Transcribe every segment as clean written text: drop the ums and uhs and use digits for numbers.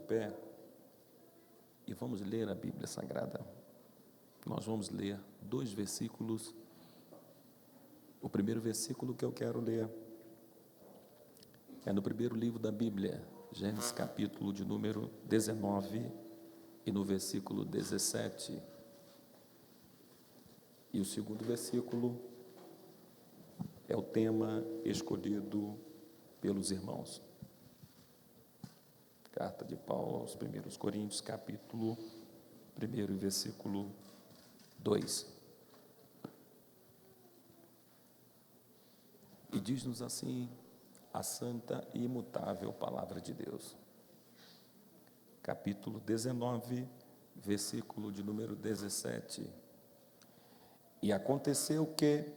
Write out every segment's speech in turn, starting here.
pé e vamos ler a Bíblia Sagrada. Nós vamos ler 2 versículos. O primeiro versículo que eu quero ler é no primeiro livro da Bíblia, Gênesis capítulo de número 19 e no versículo 17. E o segundo versículo é o tema escolhido pelos irmãos. Carta de Paulo aos 1 Coríntios, capítulo 1, versículo 2. E diz-nos assim a santa e imutável palavra de Deus. Capítulo 19, versículo de número 17. E aconteceu que,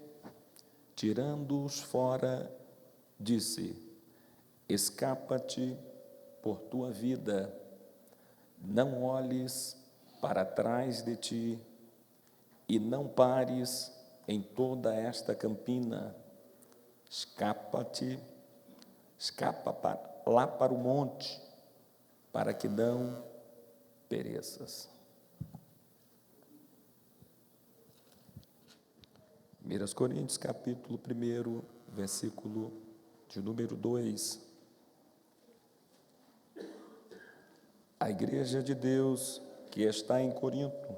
tirando-os fora, disse: escapa-te por tua vida, não olhes para trás de ti, e não pares em toda esta campina. Escapa-te, lá para o monte, para que não pereças. 1 Coríntios, capítulo 1, versículo de número 2. A igreja de Deus que está em Corinto,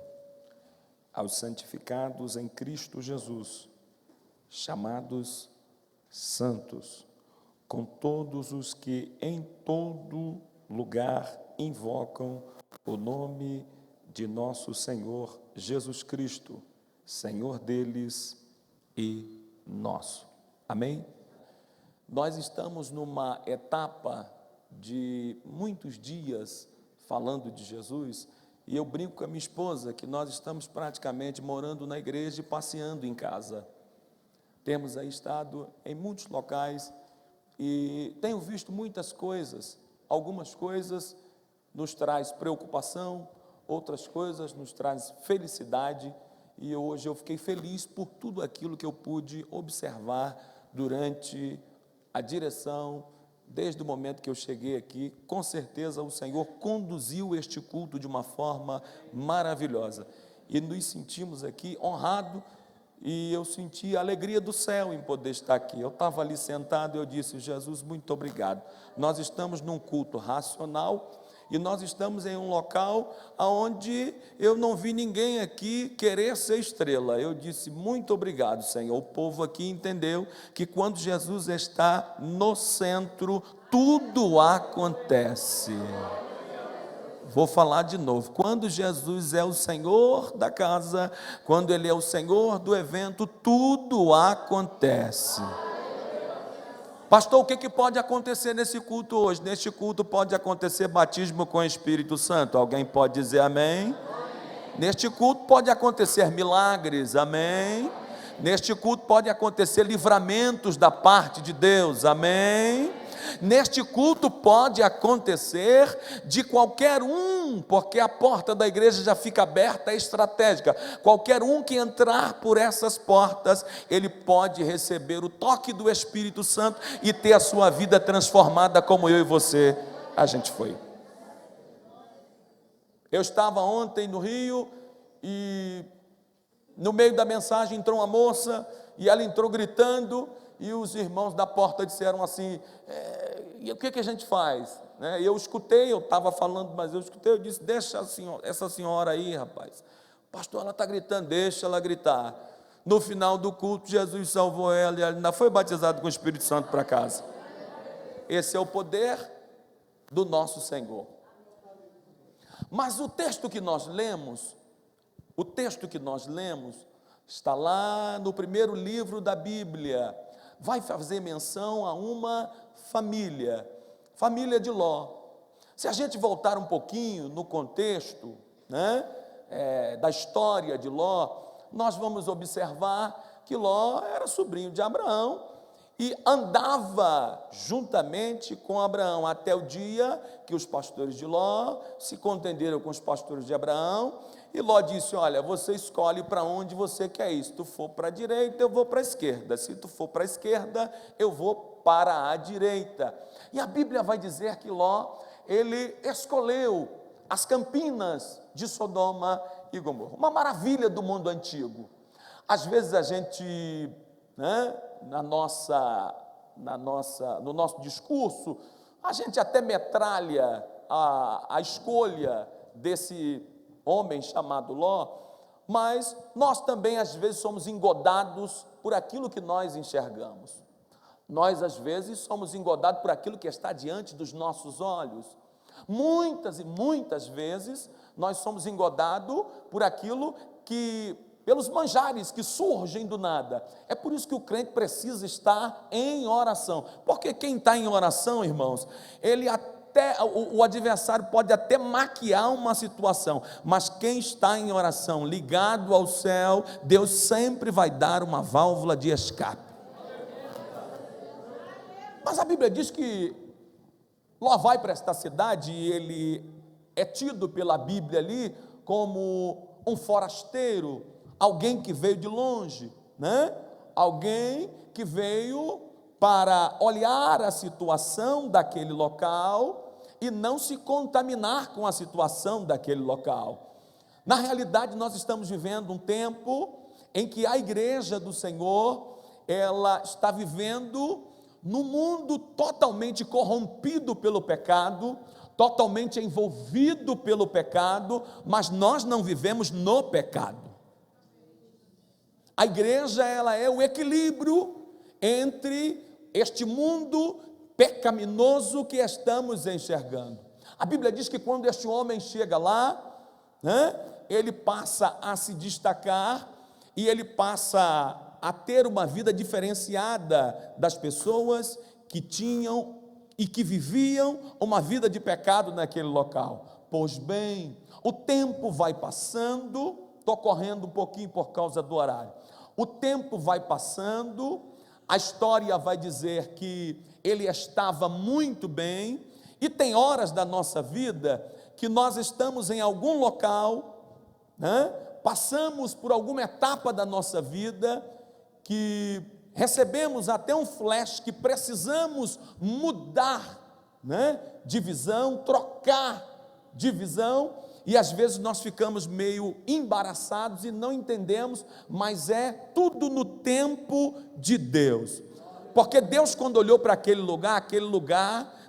aos santificados em Cristo Jesus, chamados santos, com todos os que em todo lugar invocam o nome de nosso Senhor Jesus Cristo, Senhor deles e nosso. Amém? Nós estamos numa etapa de muitos dias falando de Jesus, e eu brinco com a minha esposa que nós estamos praticamente morando na igreja e passeando em casa. Temos aí estado em muitos locais e tenho visto muitas coisas. Algumas coisas nos traz preocupação, outras coisas nos traz felicidade, e hoje eu fiquei feliz por tudo aquilo que eu pude observar durante a direção, desde o momento que eu cheguei aqui. Com certeza o Senhor conduziu este culto de uma forma maravilhosa, e nos sentimos aqui honrados, e eu senti a alegria do céu em poder estar aqui. Eu estava ali sentado e eu disse: Jesus, muito obrigado. Nós estamos num culto racional, e nós estamos em um local onde eu não vi ninguém aqui querer ser estrela. Eu disse: muito obrigado, Senhor. O povo aqui entendeu que quando Jesus está no centro, tudo acontece. Vou falar de novo. Quando Jesus é o Senhor da casa, quando Ele é o Senhor do evento, tudo acontece. Pastor, o que pode acontecer nesse culto hoje? Neste culto pode acontecer batismo com o Espírito Santo. Alguém pode dizer amém? Neste culto pode acontecer milagres, amém? Neste culto pode acontecer livramentos da parte de Deus, amém? Neste culto pode acontecer de qualquer um, porque a porta da igreja já fica aberta, é estratégica. Qualquer um que entrar por essas portas, ele pode receber o toque do Espírito Santo e ter a sua vida transformada, como eu e você, a gente foi. Eu estava ontem no Rio e no meio da mensagem entrou uma moça e ela entrou gritando, e os irmãos da porta disseram assim: e o que a gente faz? Eu escutei, eu estava falando, mas eu escutei, eu disse: deixa essa senhora aí, rapaz. Pastor, ela está gritando, deixa ela gritar. No final do culto, Jesus salvou ela e ela ainda foi batizada com o Espírito Santo para casa. Esse é o poder do nosso Senhor. Mas o texto que nós lemos está lá no primeiro livro da Bíblia. Vai fazer menção a uma família de Ló. Se a gente voltar um pouquinho no contexto, da história de Ló, nós vamos observar que Ló era sobrinho de Abraão e andava juntamente com Abraão até o dia que os pastores de Ló se contenderam com os pastores de Abraão, e Ló disse: olha, você escolhe para onde você quer ir. Se tu for para a direita, eu vou para a esquerda. Se tu for para a esquerda, eu vou para a direita. E a Bíblia vai dizer que Ló ele escolheu as campinas de Sodoma e Gomorra, uma maravilha do mundo antigo. Às vezes a gente, né, no nosso discurso, a gente até metralha a escolha desse homem chamado Ló, mas nós também às vezes somos engodados por aquilo que nós enxergamos. Nós às vezes somos engodados por aquilo que está diante dos nossos olhos. Muitas e muitas vezes nós somos engodados por aquilo que, pelos manjares que surgem do nada. É por isso que o crente precisa estar em oração, porque quem está em oração, irmãos, o adversário pode até maquiar uma situação, mas quem está em oração, ligado ao céu, Deus sempre vai dar uma válvula de escape. Mas a Bíblia diz que Ló vai para esta cidade e ele é tido pela Bíblia ali como um forasteiro, alguém que veio de longe, né? Alguém que veio para olhar a situação daquele local e não se contaminar com a situação daquele local. Na realidade, nós estamos vivendo um tempo em que a igreja do Senhor, ela está vivendo num mundo totalmente corrompido pelo pecado, totalmente envolvido pelo pecado, mas nós não vivemos no pecado. A igreja, ela é o equilíbrio entre este mundo pecaminoso que estamos enxergando. A Bíblia diz que quando este homem chega lá, né, ele passa a se destacar e ele passa a ter uma vida diferenciada das pessoas que tinham e que viviam uma vida de pecado naquele local. Pois bem, o tempo vai passando, estou correndo um pouquinho por causa do horário. O tempo vai passando, a história vai dizer que ele estava muito bem, e tem horas da nossa vida que nós estamos em algum local, né? Passamos por alguma etapa da nossa vida que recebemos até um flash que precisamos mudar, né, de visão, trocar de visão, e às vezes nós ficamos meio embaraçados e não entendemos, mas é tudo no tempo de Deus. Porque Deus, quando olhou para aquele lugar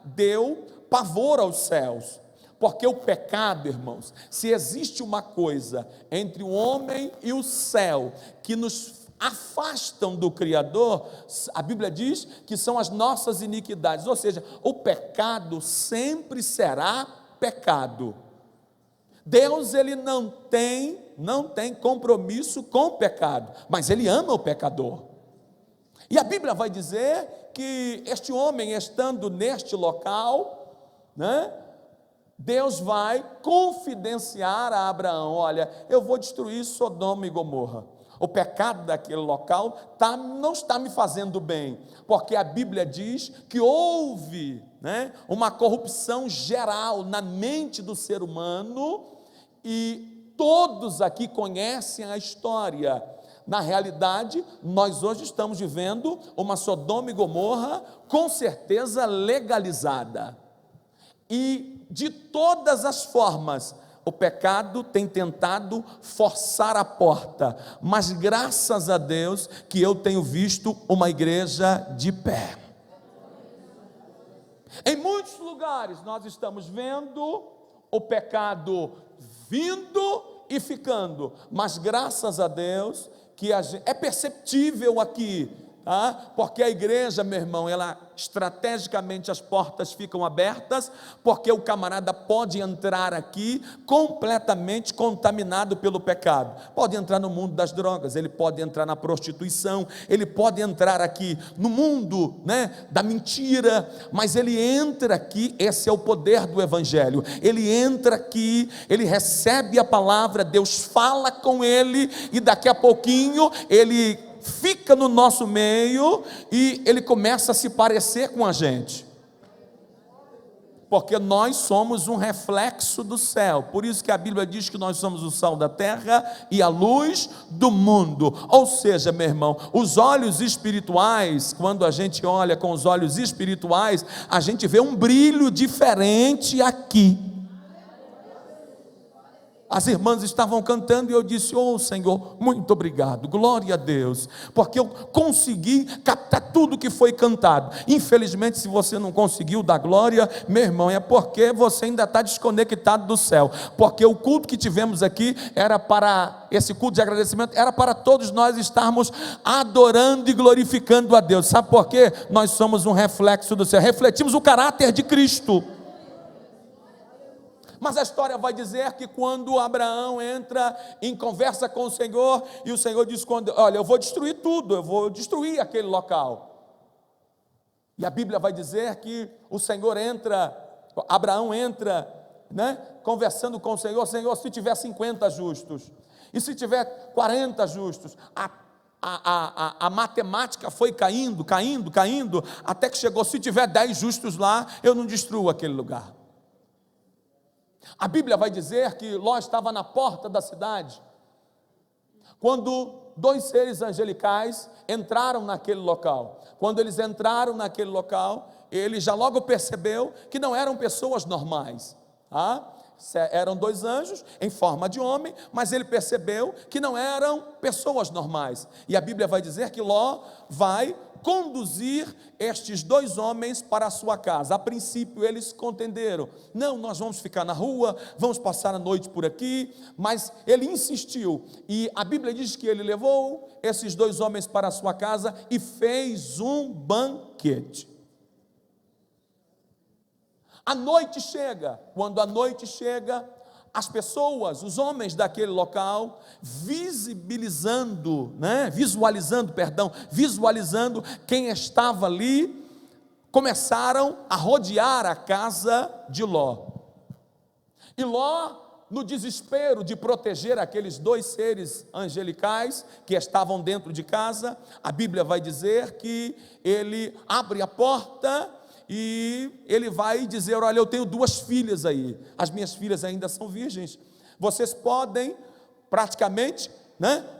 deu pavor aos céus. Porque o pecado, irmãos, se existe uma coisa entre o homem e o céu que nos afastam do Criador, a Bíblia diz que são as nossas iniquidades, ou seja, o pecado sempre será pecado. Deus, ele não tem compromisso com o pecado, mas ele ama o pecador. E a Bíblia vai dizer que este homem, estando neste local, né, Deus vai confidenciar a Abraão: olha, eu vou destruir Sodoma e Gomorra. O pecado daquele local não está me fazendo bem, porque a Bíblia diz que houve, né, uma corrupção geral na mente do ser humano, e todos aqui conhecem a história. Na realidade, nós hoje estamos vivendo uma Sodoma e Gomorra com certeza legalizada, e de todas as formas o pecado tem tentado forçar a porta, mas graças a Deus que eu tenho visto uma igreja de pé. Em muitos lugares nós estamos vendo o pecado vindo e ficando, mas graças a Deus que é perceptível aqui, tá? Porque a igreja, meu irmão, ela estrategicamente as portas ficam abertas, porque o camarada pode entrar aqui completamente contaminado pelo pecado. Pode entrar no mundo das drogas, ele pode entrar na prostituição, ele pode entrar aqui no mundo, né, da mentira, mas ele entra aqui. Esse é o poder do evangelho. Ele entra aqui, ele recebe a palavra, Deus fala com ele, e daqui a pouquinho ele fica no nosso meio e ele começa a se parecer com a gente. porque nós somos um reflexo do céu. Por isso que a Bíblia diz que nós somos o sal da terra e a luz do mundo. Ou seja, meu irmão, os olhos espirituais, quando a gente olha com os olhos espirituais, a gente vê um brilho diferente aqui. As irmãs estavam cantando e eu disse: oh Senhor, muito obrigado, glória a Deus, porque eu consegui captar tudo que foi cantado. Infelizmente, se você não conseguiu dar glória, meu irmão, é porque você ainda está desconectado do céu, porque o culto que tivemos aqui era para, esse culto de agradecimento, era para todos nós estarmos adorando e glorificando a Deus. Sabe por quê? Nós somos um reflexo do céu, refletimos o caráter de Cristo. Mas a história vai dizer que quando Abraão entra em conversa com o Senhor, e o Senhor diz: olha, eu vou destruir tudo, eu vou destruir aquele local. E a Bíblia vai dizer que o Senhor entra, Abraão entra, né, conversando com o Senhor: Senhor, se tiver 50 justos, e se tiver 40 justos, a matemática foi caindo, até que chegou: se tiver 10 justos lá, eu não destruo aquele lugar. A Bíblia vai dizer que Ló estava na porta da cidade, quando 2 seres angelicais entraram naquele local. Quando eles entraram naquele local, ele já logo percebeu que não eram pessoas normais. Eram 2 anjos em forma de homem, mas ele percebeu que não eram pessoas normais. E a Bíblia vai dizer que Ló vai conduzir estes 2 homens para a sua casa. A princípio eles contenderam: não, nós vamos ficar na rua, vamos passar a noite por aqui. Mas ele insistiu, e a Bíblia diz que ele levou esses 2 homens para a sua casa e fez um banquete. A noite chega. Quando a noite chega, as pessoas, os homens daquele local, visualizando quem estava ali, começaram a rodear a casa de Ló. E Ló, no desespero de proteger aqueles 2 seres angelicais que estavam dentro de casa, a Bíblia vai dizer que ele abre a porta e ele vai dizer: olha, eu tenho 2 filhas aí, as minhas filhas ainda são virgens, vocês podem praticamente,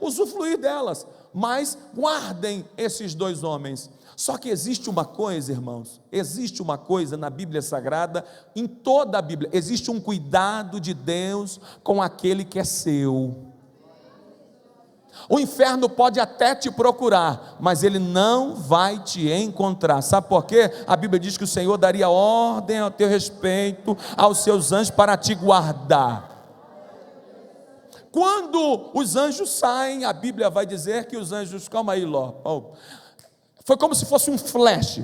usufruir delas, mas guardem esses 2 homens. Só que existe uma coisa, irmãos, existe uma coisa na Bíblia Sagrada, em toda a Bíblia, existe um cuidado de Deus com aquele que é seu. O inferno pode até te procurar, mas ele não vai te encontrar. Sabe por quê? A Bíblia diz que o Senhor daria ordem ao teu respeito aos seus anjos para te guardar. Quando os anjos saem, a Bíblia vai dizer que os anjos, calma aí, Ló, foi como se fosse um flash.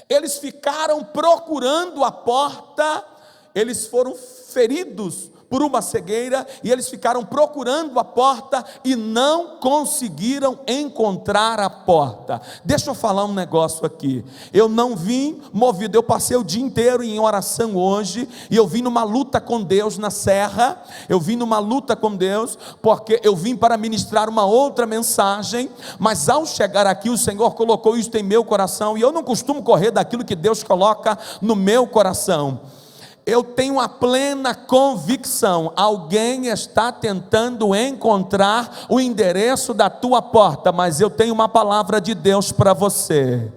Eles ficaram procurando a porta, eles foram feridos por uma cegueira, e eles ficaram procurando a porta e não conseguiram encontrar a porta. Deixa eu falar um negócio aqui. Eu não vim movido, eu passei o dia inteiro em oração hoje, e eu vim numa luta com Deus na serra, porque eu vim para ministrar uma outra mensagem, mas ao chegar aqui o Senhor colocou isso em meu coração, e eu não costumo correr daquilo que Deus coloca no meu coração. Eu tenho a plena convicção, alguém está tentando encontrar o endereço da tua porta, mas eu tenho uma palavra de Deus para você.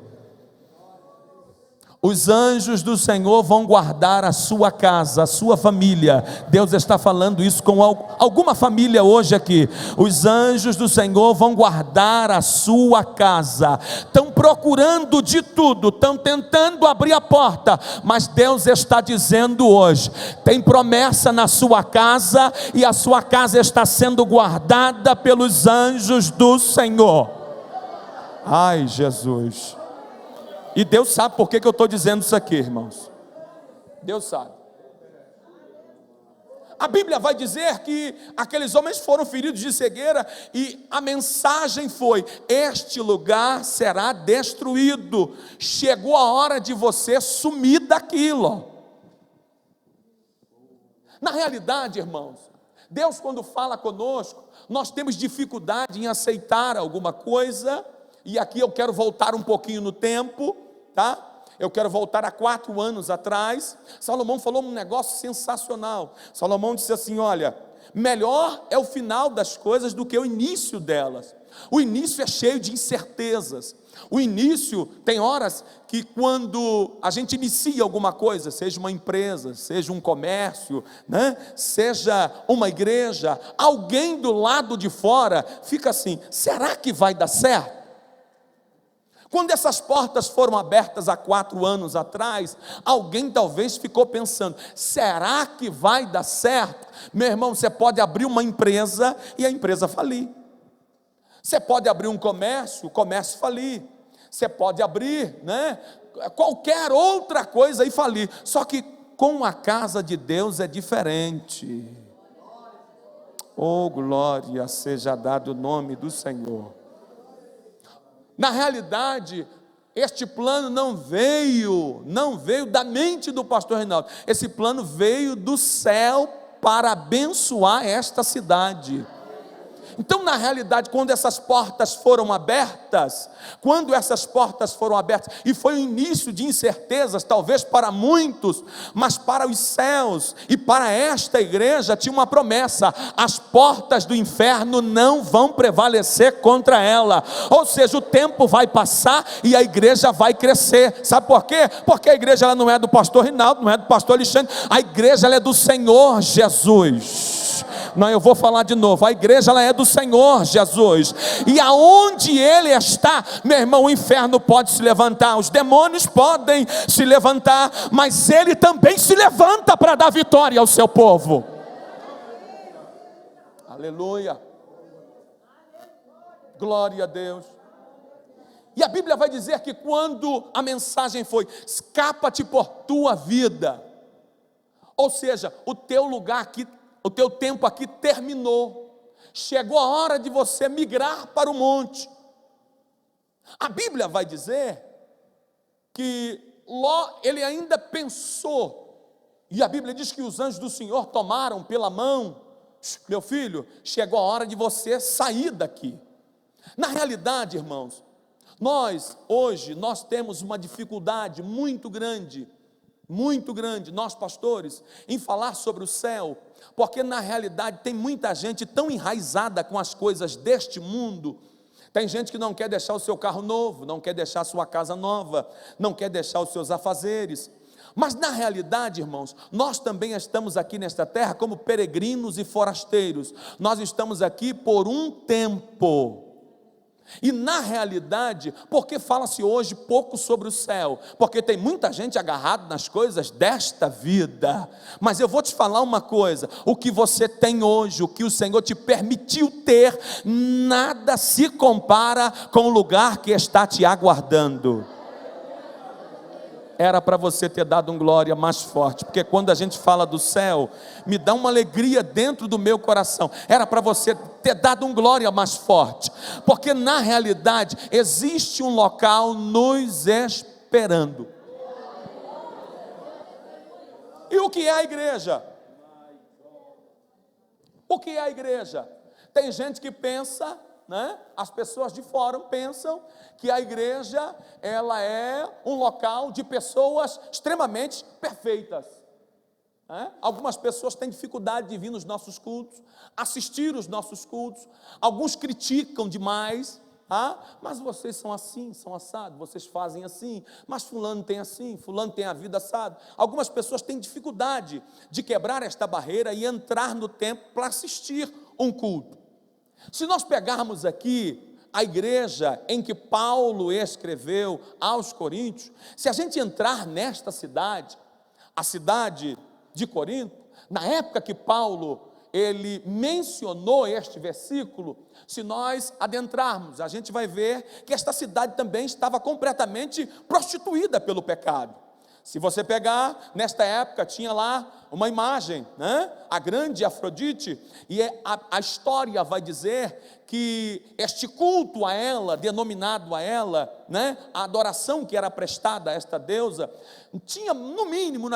Os anjos do Senhor vão guardar a sua casa, a sua família. Deus está falando isso com alguma família hoje aqui. Os anjos do Senhor vão guardar a sua casa. Estão procurando de tudo, estão tentando abrir a porta, mas Deus está dizendo hoje: tem promessa na sua casa, e a sua casa está sendo guardada pelos anjos do Senhor. Ai, Jesus. E Deus sabe por que eu estou dizendo isso aqui, irmãos. Deus sabe. A Bíblia vai dizer que aqueles homens foram feridos de cegueira, e a mensagem foi: este lugar será destruído. Chegou a hora de você sumir daquilo. Na realidade, irmãos, Deus, quando fala conosco, nós temos dificuldade em aceitar alguma coisa. E aqui eu quero voltar um pouquinho no tempo, tá? Eu quero voltar a 4 anos atrás. Salomão falou um negócio sensacional. Salomão disse assim: olha, melhor é o final das coisas do que o início delas. O início é cheio de incertezas. O início, tem horas que quando a gente inicia alguma coisa, seja uma empresa, seja um comércio, né? Seja uma igreja, alguém do lado de fora fica assim: será que vai dar certo? Quando essas portas foram abertas há 4 anos atrás, alguém talvez ficou pensando: será que vai dar certo? Meu irmão, você pode abrir uma empresa e a empresa falir. Você pode abrir um comércio, o comércio falir. Você pode abrir, né, qualquer outra coisa e falir. Só que com a casa de Deus é diferente. Oh, glória seja dado o nome do Senhor. Na realidade, este plano não veio da mente do pastor Reinaldo. Esse plano veio do céu para abençoar esta cidade. Então, na realidade, quando essas portas foram abertas, e foi o início de incertezas, talvez para muitos, mas para os céus e para esta igreja tinha uma promessa: as portas do inferno não vão prevalecer contra ela. Ou seja, o tempo vai passar e a igreja vai crescer. Sabe por quê? Porque a igreja ela não é do pastor Reinaldo, não é do pastor Alexandre, a igreja ela é do Senhor Jesus. Não, eu vou falar de novo. A igreja ela é do Senhor Jesus. E aonde Ele está, meu irmão, o inferno pode se levantar, os demônios podem se levantar, mas Ele também se levanta para dar vitória ao seu povo. Aleluia. Glória a Deus. E a Bíblia vai dizer que quando a mensagem foi: escapa-te por tua vida, ou seja, o teu lugar aqui, o teu tempo aqui terminou, chegou a hora de você migrar para o monte. A Bíblia vai dizer que Ló, ele ainda pensou, e a Bíblia diz que os anjos do Senhor tomaram pela mão: meu filho, chegou a hora de você sair daqui. Na realidade, irmãos, nós temos uma dificuldade muito grande, nós pastores, em falar sobre o céu, porque na realidade tem muita gente tão enraizada com as coisas deste mundo. Tem gente que não quer deixar o seu carro novo, não quer deixar a sua casa nova, não quer deixar os seus afazeres. Mas na realidade, irmãos, nós também estamos aqui nesta terra como peregrinos e forasteiros. Nós estamos aqui por um tempo. E na realidade, porque fala-se hoje pouco sobre o céu? Porque tem muita gente agarrada nas coisas desta vida. Mas eu vou te falar uma coisa: o que você tem hoje, o que o Senhor te permitiu ter, nada se compara com o lugar que está te aguardando. Era para você ter dado um glória mais forte, porque quando a gente fala do céu, me dá uma alegria dentro do meu coração. Era para você ter dado um glória mais forte, porque na realidade existe um local nos esperando. E o que é a igreja? O que é a igreja? Tem gente que pensa, né? As pessoas de fora pensam que a igreja ela é um local de pessoas extremamente perfeitas, né? Algumas pessoas têm dificuldade de vir nos nossos cultos, assistir os nossos cultos. Alguns criticam demais: mas vocês são assim, são assados, vocês fazem assim, mas fulano tem assim, fulano tem a vida assado. Algumas pessoas têm dificuldade de quebrar esta barreira e entrar no templo para assistir um culto. Se nós pegarmos aqui a igreja em que Paulo escreveu aos Coríntios, se a gente entrar nesta cidade, a cidade de Corinto, na época que Paulo ele mencionou este versículo, se nós adentrarmos, a gente vai ver que esta cidade também estava completamente prostituída pelo pecado. Se você pegar, nesta época tinha lá uma imagem, né? A grande Afrodite, e a história vai dizer que este culto a ela, denominado a ela, né? A adoração que era prestada a esta deusa, tinha no mínimo,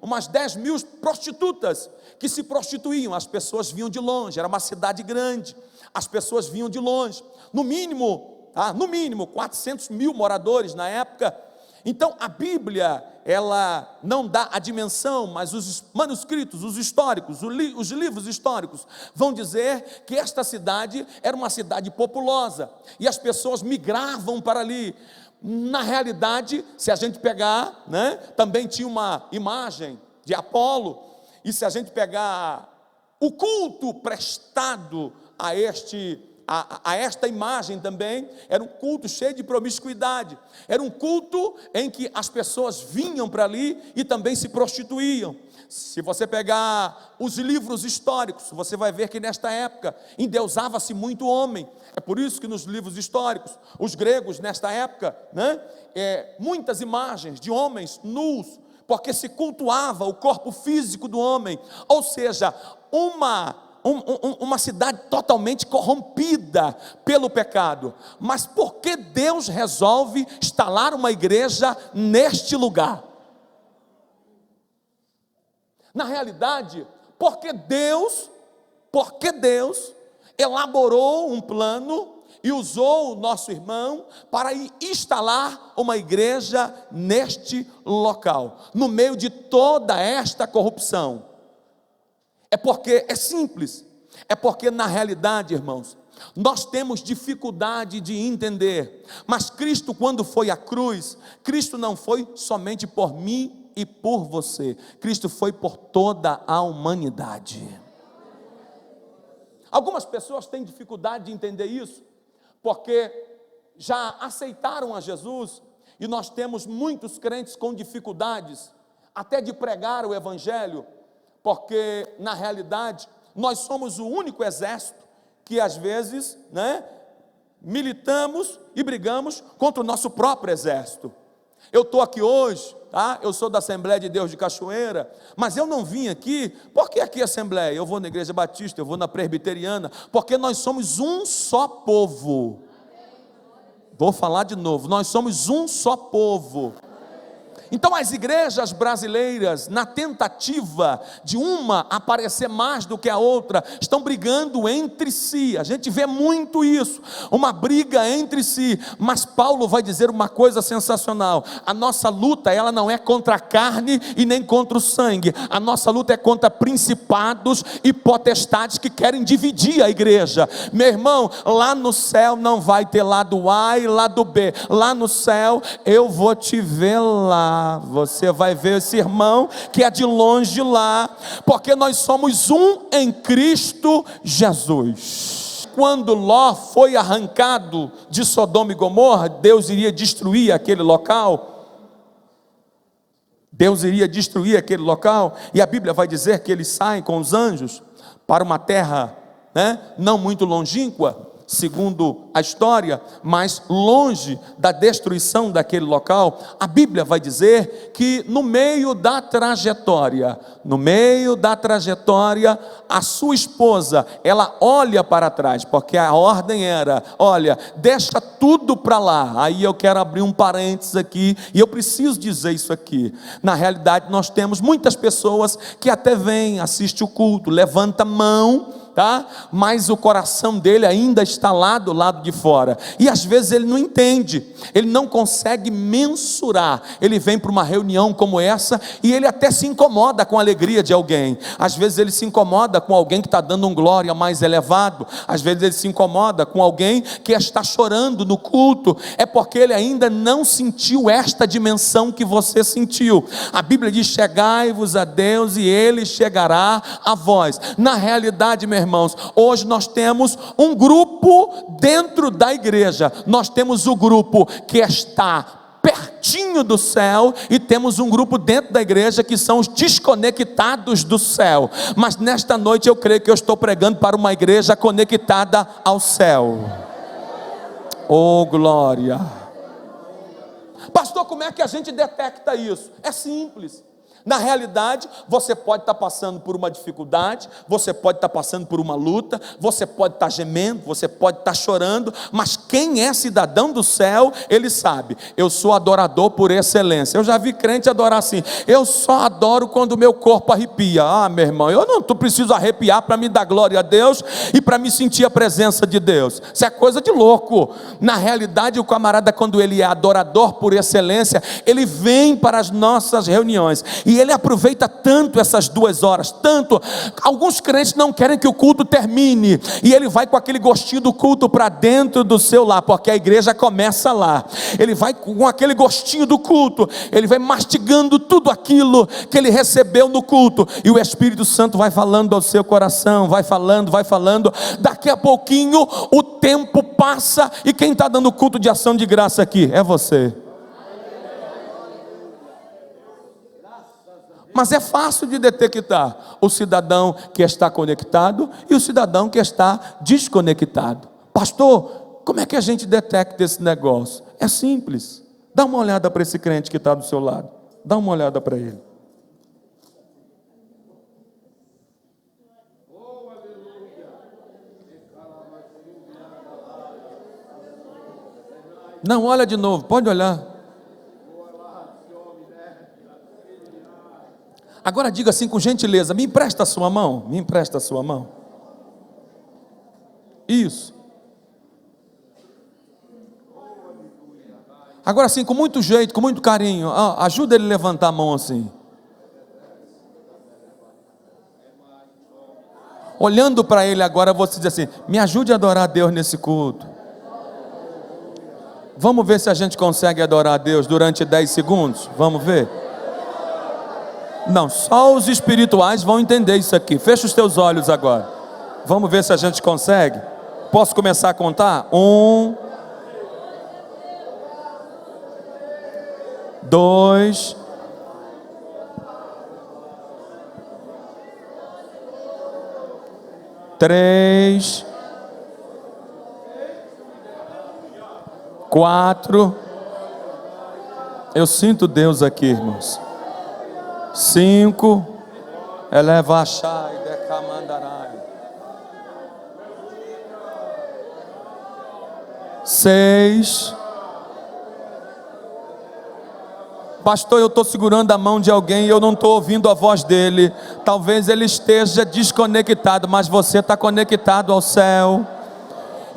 umas 10.000 prostitutas que se prostituíam. As pessoas vinham de longe, era uma cidade grande, as pessoas vinham de longe, no mínimo 400.000 moradores na época. Então a Bíblia, ela não dá a dimensão, mas os manuscritos, os históricos, os livros históricos vão dizer que esta cidade era uma cidade populosa e as pessoas migravam para ali. Na realidade, se a gente pegar, né, também tinha uma imagem de Apolo, e se a gente pegar o culto prestado a esta imagem também, era um culto cheio de promiscuidade, era um culto em que as pessoas vinham para ali e também se prostituíam. Se você pegar os livros históricos, você vai ver que nesta época endeusava-se muito homem. É por isso que nos livros históricos, os gregos nesta época, né, muitas imagens de homens nus, porque se cultuava o corpo físico do homem, ou seja, uma cidade totalmente corrompida pelo pecado. Mas por que Deus resolve instalar uma igreja neste lugar? Na realidade, porque Deus elaborou um plano e usou o nosso irmão para instalar uma igreja neste local, no meio de toda esta corrupção. É porque é simples, é porque na realidade, irmãos, nós temos dificuldade de entender, mas Cristo, quando foi à cruz, Cristo não foi somente por mim e por você, Cristo foi por toda a humanidade. Algumas pessoas têm dificuldade de entender isso, porque já aceitaram a Jesus, e nós temos muitos crentes com dificuldades, até de pregar o evangelho, porque na realidade, nós somos o único exército que às vezes, né, militamos e brigamos contra o nosso próprio exército. Eu estou aqui hoje, tá? Eu sou da Assembleia de Deus de Cachoeira, mas eu não vim aqui, porque aqui é Assembleia, eu vou na Igreja Batista, eu vou na Presbiteriana, porque nós somos um só povo. Vou falar de novo, nós somos um só povo. Então as igrejas brasileiras, na tentativa de uma aparecer mais do que a outra, estão brigando entre si. A gente vê muito isso, uma briga entre si. Mas Paulo vai dizer uma coisa sensacional: a nossa luta, ela não é contra a carne e nem contra o sangue. A nossa luta é contra principados e potestades que querem dividir a igreja. Meu irmão, lá no céu não vai ter lado A e lado B. Lá no céu eu vou te ver lá. Você vai ver esse irmão que é de longe lá, porque nós somos um em Cristo Jesus. Quando Ló foi arrancado de Sodoma e Gomorra, Deus iria destruir aquele local. Deus iria destruir aquele local, e a Bíblia vai dizer que eles saem com os anjos para uma terra, né, não muito longínqua, segundo a história, mas longe da destruição daquele local. A Bíblia vai dizer que no meio da trajetória, a sua esposa, ela olha para trás, porque a ordem era: olha, deixa tudo para lá. Aí eu quero abrir um parênteses aqui, e eu preciso dizer isso aqui. Na realidade, nós temos muitas pessoas que até vêm, assistem o culto, levanta a mão, tá? Mas o coração dele ainda está lá do lado de fora, e às vezes ele não entende, ele não consegue mensurar. Ele vem para uma reunião como essa, e ele até se incomoda com a alegria de alguém. Às vezes ele se incomoda com alguém que está dando um glória mais elevado, às vezes ele se incomoda com alguém que está chorando no culto. É porque ele ainda não sentiu esta dimensão que você sentiu. A Bíblia diz: chegai-vos a Deus e Ele chegará a vós. Na realidade, meus irmãos, hoje nós temos um grupo dentro da igreja. Nós temos o grupo que está pertinho do céu, e temos um grupo dentro da igreja que são os desconectados do céu. Mas nesta noite eu creio que eu estou pregando para uma igreja conectada ao céu. Oh, glória! Pastor, como é que a gente detecta isso? É simples. Na realidade, você pode estar passando por uma dificuldade, você pode estar passando por uma luta, você pode estar gemendo, você pode estar chorando, mas quem é cidadão do céu, ele sabe, eu sou adorador por excelência. Eu já vi crente adorar assim: eu só adoro quando o meu corpo arrepia. Ah, meu irmão, eu não preciso arrepiar para me dar glória a Deus e para me sentir a presença de Deus. Isso é coisa de louco. Na realidade, o camarada, quando ele é adorador por excelência, ele vem para as nossas reuniões e ele aproveita tanto essas 2 horas, tanto. Alguns crentes não querem que o culto termine, e ele vai com aquele gostinho do culto para dentro do seu lar, porque a igreja começa lá. Ele vai com aquele gostinho do culto, ele vai mastigando tudo aquilo que ele recebeu no culto, e o Espírito Santo vai falando ao seu coração, vai falando. Daqui a pouquinho o tempo passa, e quem está dando culto de ação de graça aqui é você. Mas é fácil de detectar o cidadão que está conectado e o cidadão que está desconectado. Pastor, como é que a gente detecta esse negócio? É simples. Dá uma olhada para esse crente que está do seu lado. Dá uma olhada para ele. Não, olha de novo, pode olhar. Agora diga assim com gentileza: me empresta a sua mão, me empresta a sua mão. Isso. Agora assim, com muito jeito, com muito carinho, ajuda ele a levantar a mão assim. Olhando para ele agora, você diz assim: me ajude a adorar a Deus nesse culto. Vamos ver se a gente consegue adorar a Deus durante 10 segundos? Vamos ver? Não, só os espirituais vão entender isso aqui. Fecha os teus olhos agora. Vamos ver se a gente consegue. Posso começar a contar? 1, 2, 3, 4. Eu sinto Deus aqui, irmãos. 5, eleva a chai de camandarai. 6. Pastor, eu estou segurando a mão de alguém e eu não estou ouvindo a voz dele. Talvez ele esteja desconectado, mas você está conectado ao céu.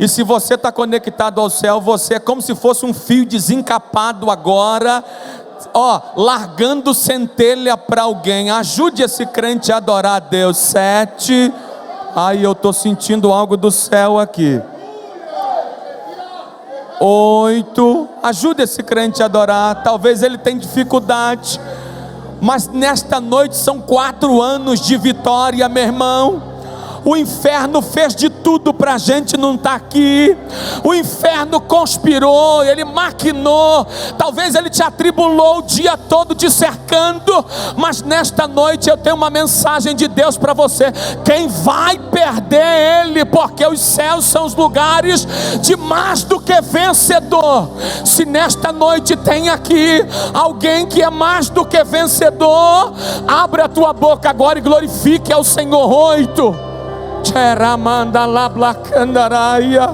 E se você está conectado ao céu, você é como se fosse um fio desencapado agora, largando centelha para alguém. Ajude esse crente a adorar a Deus. 7. Ai, eu estou sentindo algo do céu aqui. 8. Ajude esse crente a adorar. Talvez ele tenha dificuldade, mas nesta noite são 4 anos de vitória, meu irmão. O inferno fez de tudo para a gente não estar aqui. O inferno conspirou, ele maquinou. Talvez ele te atribulou o dia todo te cercando. Mas nesta noite eu tenho uma mensagem de Deus para você. Quem vai perder ele? Porque os céus são os lugares de mais do que vencedor. Se nesta noite tem aqui alguém que é mais do que vencedor, abre a tua boca agora e glorifique ao Senhor. 8. Cheramanda lablacandaraia.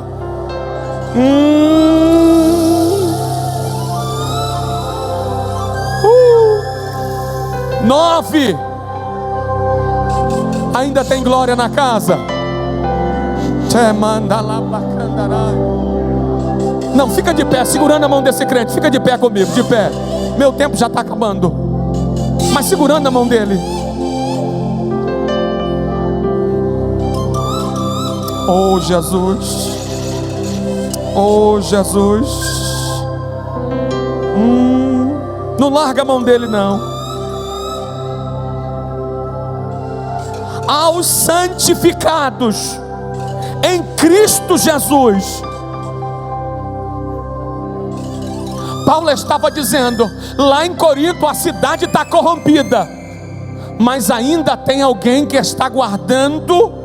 9. Ainda tem glória na casa. Chemanda lablacandaraia. Não, fica de pé, segurando a mão desse crente. Fica de pé comigo, de pé. Meu tempo já está acabando, mas segurando a mão dele. Oh Jesus, oh Jesus. Não larga a mão dele não. Aos santificados em Cristo Jesus. Paulo estava dizendo, lá em Corinto a cidade está corrompida, mas ainda tem alguém que está guardando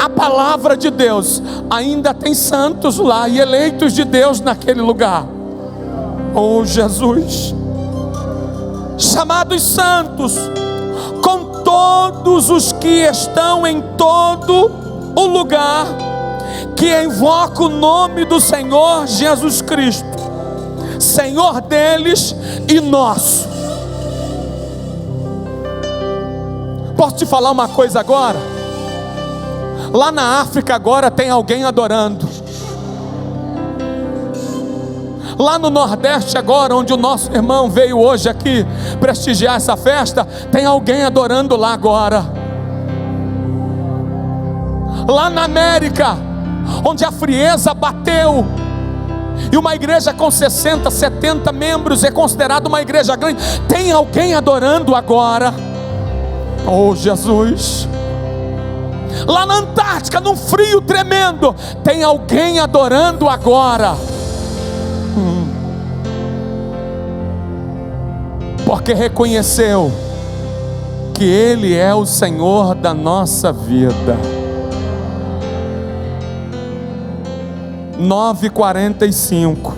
a palavra de Deus. Ainda tem santos lá e eleitos de Deus naquele lugar. Oh Jesus, chamados santos, com todos os que estão em todo o lugar, que invoca o nome do Senhor Jesus Cristo, Senhor deles e nosso. Posso te falar uma coisa agora? Lá na África agora tem alguém adorando. Lá no Nordeste agora, onde o nosso irmão veio hoje aqui prestigiar essa festa, tem alguém adorando lá agora. Lá na América, onde a frieza bateu, e uma igreja com 60, 70 membros é considerada uma igreja grande, tem alguém adorando agora. Oh Jesus! Lá na Antártica, num frio tremendo, tem alguém adorando agora. Porque reconheceu que Ele é o Senhor da nossa vida. 9h45.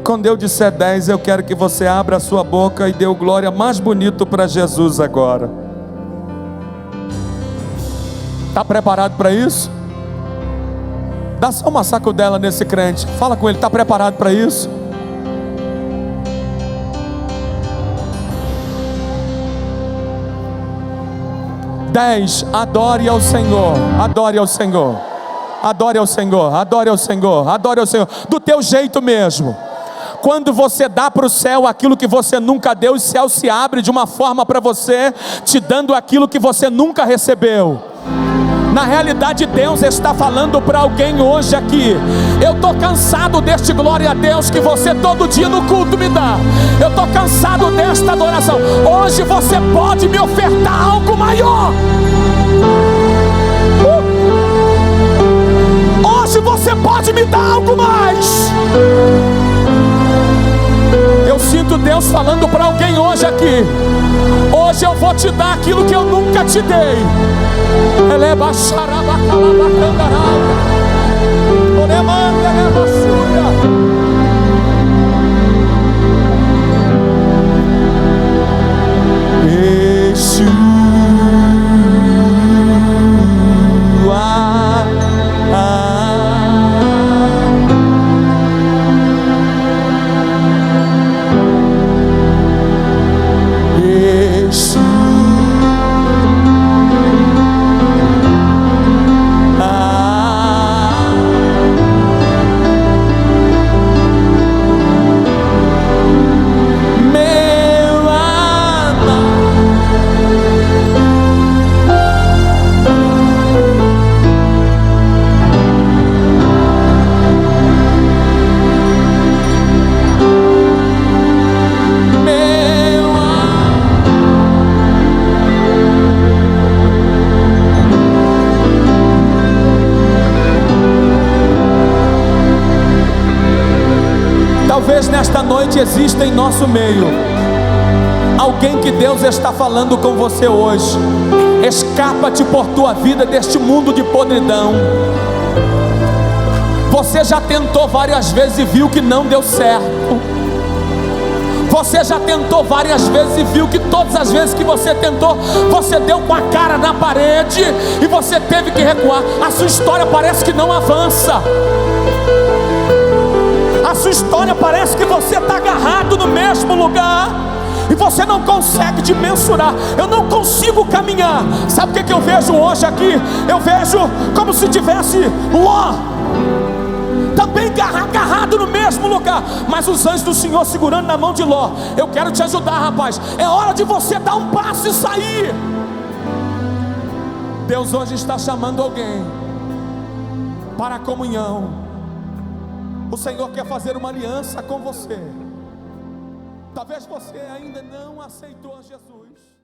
Quando eu disser 10, eu quero que você abra a sua boca e dê o glória mais bonito para Jesus agora. Está preparado para isso? Dá só uma sacudela nesse crente. Fala com ele, está preparado para isso? Adore ao Senhor, adore ao Senhor, adore ao Senhor, adore ao Senhor, adore ao Senhor, do teu jeito mesmo. Quando você dá para o céu aquilo que você nunca deu, o céu se abre de uma forma para você, te dando aquilo que você nunca recebeu. Na realidade, Deus está falando para alguém hoje aqui. Eu estou cansado deste glória a Deus que você todo dia no culto me dá. Eu estou cansado desta adoração. Hoje você pode me ofertar algo maior. Hoje você pode me dar algo mais. Eu sinto Deus falando para alguém hoje aqui. Hoje eu vou te dar aquilo que eu nunca te dei. Eleba xarabacalabacandarada. Oremanda lebaçuia. Talvez nesta noite exista em nosso meio alguém que Deus está falando com você hoje. Escapa-te por tua vida deste mundo de podridão. Você já tentou várias vezes e viu que não deu certo. Você já tentou várias vezes e viu que todas as vezes que você tentou, você deu com a cara na parede e você teve que recuar. A sua história parece que não avança. A sua história parece que você está agarrado no mesmo lugar e você não consegue dimensurar. Eu não consigo caminhar. Sabe o que eu vejo hoje aqui? Eu vejo como se tivesse Ló também agarrado no mesmo lugar, mas os anjos do Senhor segurando na mão de Ló. Eu quero te ajudar, rapaz. É hora de você dar um passo e sair. Deus hoje está chamando alguém para a comunhão. O Senhor quer fazer uma aliança com você. Talvez você ainda não aceitou Jesus.